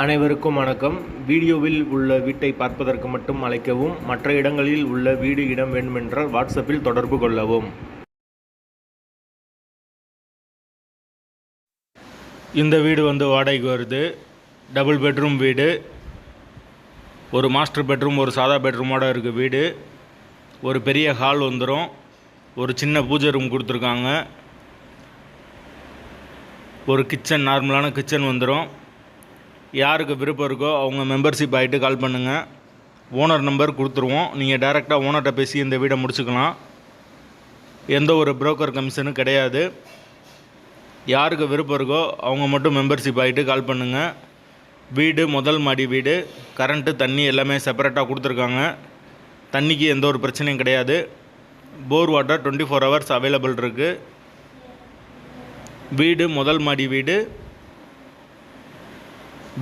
அனைவருக்கும் வணக்கம். வீடியோவில் உள்ள வீட்டை பார்ப்பதற்கு மட்டும் அழைக்கவும். மற்ற இடங்களில் உள்ள வீடு இடம் வேண்டுமென்றால் வாட்ஸ்அப்பில் தொடர்பு கொள்ளவும். இந்த வீடு வாடகைக்கு வருது. டபுள் பெட்ரூம் வீடு. ஒரு மாஸ்டர் பெட்ரூம், ஒரு சாதா பெட்ரூமோடு இருக்குது வீடு. ஒரு பெரிய ஹால் வந்துடும். ஒரு சின்ன பூஜை ரூம் கொடுத்துருக்காங்க. ஒரு கிச்சன், நார்மலான கிச்சன் வந்துடும். யாருக்கு விருப்பம் இருக்கோ அவங்க மெம்பர்ஷிப் ஆகிட்டு கால் பண்ணுங்கள். ஓனர் நம்பர் கொடுத்துருவோம். நீங்கள் டைரெக்டாக ஓனர்கிட்ட பேசி இந்த வீடை முடிச்சுக்கலாம். எந்த ஒரு புரோக்கர் கமிஷனும் கிடையாது. யாருக்கு விருப்பம் இருக்கோ அவங்க மட்டும் மெம்பர்ஷிப் ஆகிட்டு கால் பண்ணுங்கள். வீடு முதல் மாடி வீடு. கரண்ட்டு, தண்ணி எல்லாமே செப்பரேட்டாக கொடுத்துருக்காங்க. தண்ணிக்கு எந்த ஒரு பிரச்சனையும் கிடையாது. போர் வாட்டர் 24 ஹவர்ஸ் அவைலபிள் இருக்குது. வீடு முதல் மாடி வீடு.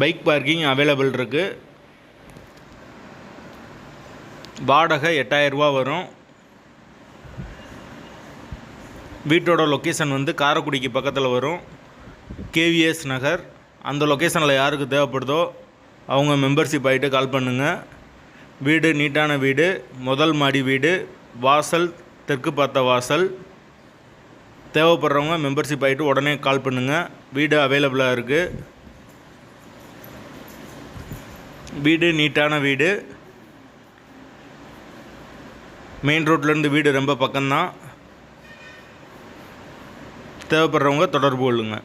பைக் பார்க்கிங் அவைலபிள் இருக்குது. வாடகை 8000 ரூபா வரும். வீட்டோட லொக்கேஷன் காரைக்குடிக்கு பக்கத்தில் வரும். கேவிஎஸ் நகர். அந்த லொக்கேஷனில் யாருக்கு தேவைப்படுதோ அவங்க மெம்பர்ஷிப் ஆகிட்டு கால் பண்ணுங்கள். வீடு நீட்டான வீடு. முதல் மாடி வீடு. வாசல் தெற்கு பார்த்த வாசல். தேவைப்படுறவங்க மெம்பர்ஷிப் ஆகிட்டு உடனே கால் பண்ணுங்கள். வீடு அவைலபிளாக இருக்குது. வீடு நீட்டான வீடு. மெயின் ரோட்லேருந்து வீடு ரொம்ப பக்கம்தான். தேவைப்படுறவங்க தொடர்பு கொள்ளுங்கள்.